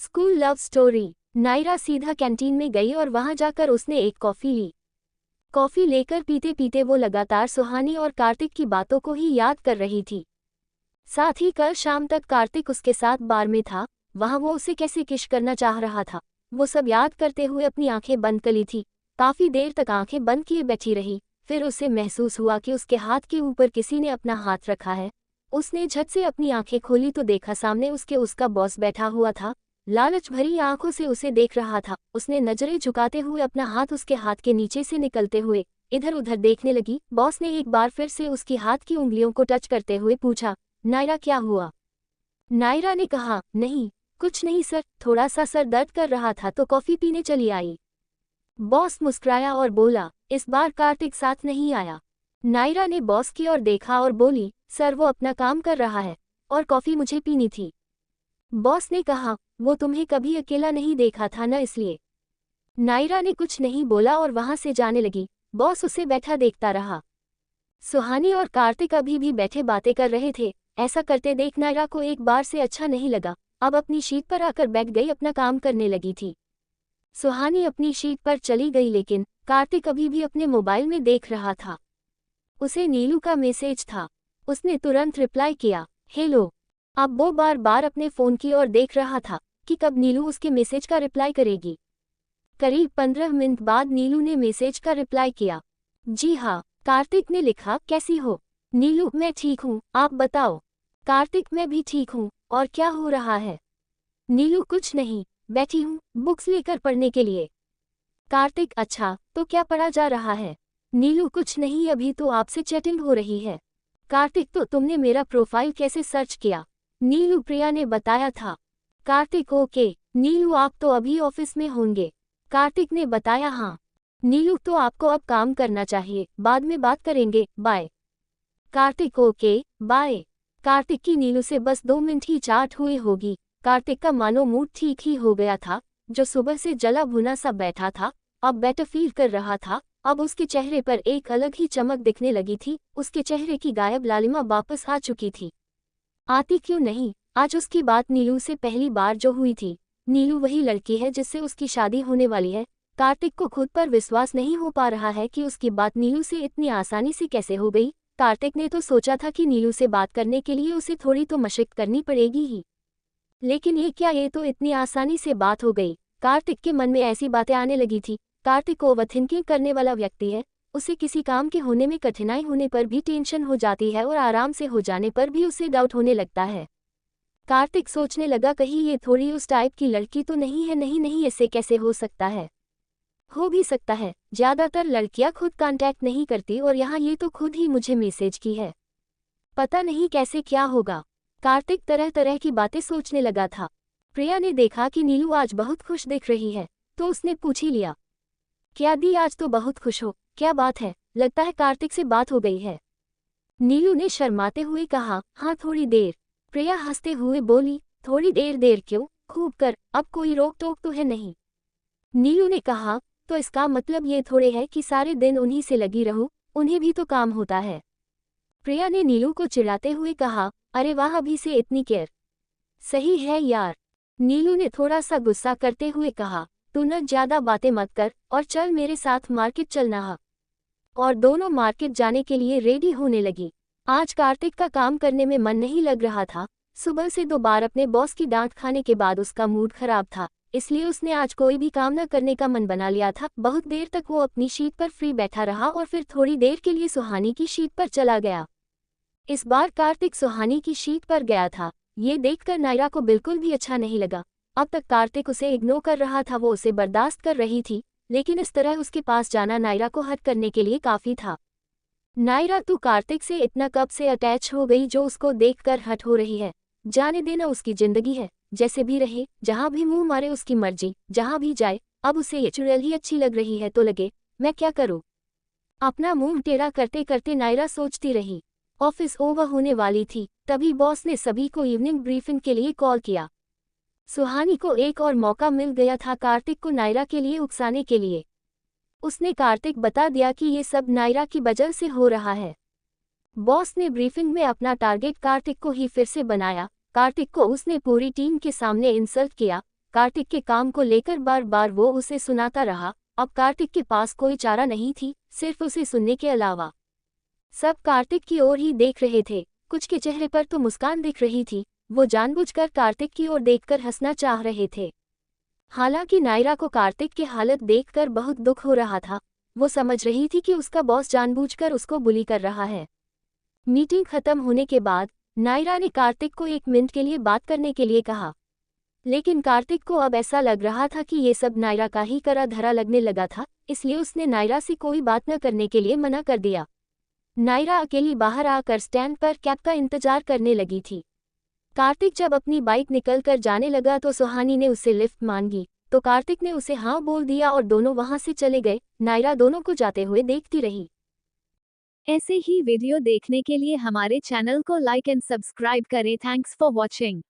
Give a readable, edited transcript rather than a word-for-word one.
School love story. Naira सीधा canteen में गई और वहां जाकर उसने एक कॉफी ली। कॉफी लेकर पीते पीते वो लगातार सुहानी और कार्तिक की बातों को ही याद कर रही थी। साथ ही कल शाम तक कार्तिक उसके साथ बार में था, वहां वो उसे कैसे किश करना चाह रहा था, वो सब याद करते हुए अपनी आंखें बंद कर ली थी। काफी देर तक आंखें बंद किए बैठी रही, फिर उसे महसूस हुआ कि उसके हाथ के ऊपर किसी ने अपना हाथ रखा है। उसने झट से अपनी आंखें खोली तो देखा सामने उसका बॉस बैठा हुआ था। लालच भरी आंखों से उसे देख रहा था। उसने नजरें झुकाते हुए अपना हाथ उसके हाथ के नीचे से निकलते हुए इधर उधर देखने लगी। बॉस ने एक बार फिर से उसकी हाथ की उंगलियों को टच करते हुए पूछा, नायरा क्या हुआ? नायरा ने कहा, नहीं कुछ नहीं सर, थोड़ा सा सर दर्द कर रहा था तो कॉफी पीने चली आई। बॉस मुस्कुराया और बोला, इस बार कार्तिक साथ नहीं आया। नायरा ने बॉस की ओर देखा और बोली, सर वो अपना काम कर रहा है और कॉफी मुझे पीनी थी। बॉस ने कहा, वो तुम्हें कभी अकेला नहीं देखा था ना, इसलिए। नायरा ने कुछ नहीं बोला और वहां से जाने लगी। बॉस उसे बैठा देखता रहा। सुहानी और कार्तिक अभी भी बैठे बातें कर रहे थे। ऐसा करते देख नायरा को एक बार से अच्छा नहीं लगा। अब अपनी शीट पर आकर बैठ गई, अपना काम करने लगी थी। सुहानी अपनी शीट पर चली गई लेकिन कार्तिक अभी भी अपने मोबाइल में देख रहा था। उसे नीलू का मैसेज था। उसने तुरंत रिप्लाई किया, हेलो। अब वो बार बार अपने फोन की ओर देख रहा था कि कब नीलू उसके मैसेज का रिप्लाई करेगी। करीब 15 मिनट बाद नीलू ने मैसेज का रिप्लाई किया। जी हाँ, कार्तिक ने लिखा, कैसी हो? नीलू, मैं ठीक हूँ, आप बताओ? कार्तिक, मैं भी ठीक हूँ, और क्या हो रहा है? नीलू, कुछ नहीं, बैठी हूँ बुक्स लेकर पढ़ने के लिए। कार्तिक, अच्छा तो क्या पढ़ा जा रहा है? नीलू, कुछ नहीं, अभी तो आपसे चैटिंग हो रही है। कार्तिक, तो तुमने मेरा प्रोफाइल कैसे सर्च किया? नीलू, प्रिया ने बताया था। कार्तिक, ओके। नीलू, आप तो अभी ऑफिस में होंगे? कार्तिक ने बताया, हाँ। नीलू, तो आपको अब काम करना चाहिए, बाद में बात करेंगे, bye. Kartik, okay bye. Kartik की नीलू से बस 2 मिनट ही चाट हुई होगी। कार्तिक का मानो मूड ठीक ही हो गया था। जो सुबह से जला भुना सा बैठा था, अब बेटर फील कर रहा था। अब उसके चेहरे पर एक अलग ही चमक दिखने लगी थी। उसके चेहरे की गायब लालिमा वापस आ चुकी थी। आती क्यों नहीं? आज उसकी बात नीलू से पहली बार जो हुई थी। नीलू वही लड़की है जिससे उसकी शादी होने वाली है। कार्तिक को खुद पर विश्वास नहीं हो पा रहा है कि उसकी बात नीलू से इतनी आसानी से कैसे हो गई। कार्तिक ने तो सोचा था कि नीलू से बात करने के लिए उसे थोड़ी तो मशक्कत करनी पड़ेगी ही, लेकिन ये क्या, ये तो इतनी आसानी से बात हो गई। कार्तिक के मन में ऐसी बातें आने लगी थी। कार्तिक ओवरथिंकिंग करने वाला व्यक्ति है। उसे किसी काम के होने में कठिनाई होने पर भी टेंशन हो जाती है और आराम से हो जाने पर भी उसे डाउट होने लगता है। कार्तिक सोचने लगा, कहीं ये थोड़ी उस टाइप की लड़की तो नहीं है। नहीं नहीं, ऐसे कैसे हो सकता है? हो भी सकता है, ज्यादातर लड़कियां खुद कांटेक्ट नहीं करती और यहाँ ये तो खुद ही मुझे मैसेज की है। पता नहीं कैसे क्या होगा। कार्तिक तरह तरह की बातें सोचने लगा था। प्रिया ने देखा कि नीलू आज बहुत खुश दिख रही है, तो उसने पूछ ही लिया, क्या दी, आज तो बहुत खुश हो, क्या बात है? लगता है कार्तिक से बात हो गई है। नीलू ने शर्माते हुए कहा, हाँ थोड़ी देर। प्रिया हंसते हुए बोली, थोड़ी देर? देर क्यों, खूब कर, अब कोई रोक टोक तो है नहीं। नीलू ने कहा, तो इसका मतलब ये थोड़े है कि सारे दिन उन्हीं से लगी रहूं, उन्हें भी तो काम होता है। प्रिया ने नीलू को चिढ़ाते हुए कहा, अरे वाह, अभी से इतनी केयर। सही है यार। नीलू ने थोड़ा सा गुस्सा करते हुए कहा, तू न ज्यादा बातें मत कर और चल मेरे साथ मार्केट चलना है। और दोनों मार्केट जाने के लिए रेडी होने लगी। आज कार्तिक का काम करने में मन नहीं लग रहा था। सुबह से 2 बार अपने बॉस की डांट खाने के बाद उसका मूड खराब था, इसलिए उसने आज कोई भी काम न करने का मन बना लिया था। बहुत देर तक वो अपनी शीट पर फ्री बैठा रहा और फिर थोड़ी देर के लिए सुहानी की शीट पर चला गया। इस बार कार्तिक सुहानी की शीट पर गया था। ये देखकर नायरा को बिल्कुल भी अच्छा नहीं लगा। अब तक कार्तिक उसे इग्नोर कर रहा था, वो उसे बर्दाश्त कर रही थी, लेकिन इस तरह उसके पास जाना नायरा को हर्ट करने के लिए काफी था। नायरा, तू कार्तिक से इतना कब से अटैच हो गई जो उसको देखकर हर्ट हो रही है? जाने देना, उसकी जिंदगी है, जैसे भी रहे, जहां भी मुंह मारे उसकी मर्जी, जहां भी जाए। अब उसे ये चुड़ैल ही अच्छी लग रही है तो लगे, मैं क्या करूं? अपना मुंह टेढ़ा करते करते नायरा सोचती रही। ऑफिस ओवर होने वाली थी, तभी बॉस ने सभी को इवनिंग ब्रीफिंग के लिए कॉल किया। सुहानी को एक और मौका मिल गया था कार्तिक को नायरा के लिए उकसाने के लिए। उसने कार्तिक बता दिया कि ये सब नायरा की वजह से हो रहा है। बॉस ने ब्रीफिंग में अपना टारगेट कार्तिक को ही फिर से बनाया। कार्तिक को उसने पूरी टीम के सामने इंसल्ट किया। कार्तिक के काम को लेकर बार बार वो उसे सुनाता रहा। अब कार्तिक के पास कोई चारा नहीं थी, सिर्फ उसे सुनने के अलावा। सब कार्तिक की ओर ही देख रहे थे। कुछ के चेहरे पर तो मुस्कान दिख रही थी, वो जानबूझकर कार्तिक की ओर देखकर हंसना चाह रहे थे। हालांकि नायरा को कार्तिक की हालत देखकर बहुत दुख हो रहा था। वो समझ रही थी कि उसका बॉस जानबूझकर उसको बुली कर रहा है। मीटिंग खत्म होने के बाद नायरा ने कार्तिक को 1 मिनट के लिए बात करने के लिए कहा, लेकिन कार्तिक को अब ऐसा लग रहा था कि ये सब नायरा का ही करा धरा लगने लगा था, इसलिए उसने नायरा से कोई बात न करने के लिए मना कर दिया। नायरा अकेली बाहर आकर स्टैंड पर कैब का इंतजार करने लगी थी। कार्तिक जब अपनी बाइक निकल कर जाने लगा तो सुहानी ने उससे लिफ्ट मांगी, तो कार्तिक ने उसे हाँ बोल दिया और दोनों वहां से चले गए। नायरा दोनों को जाते हुए देखती रही। ऐसे ही वीडियो देखने के लिए हमारे चैनल को लाइक एंड सब्सक्राइब करें। Thanks for watching.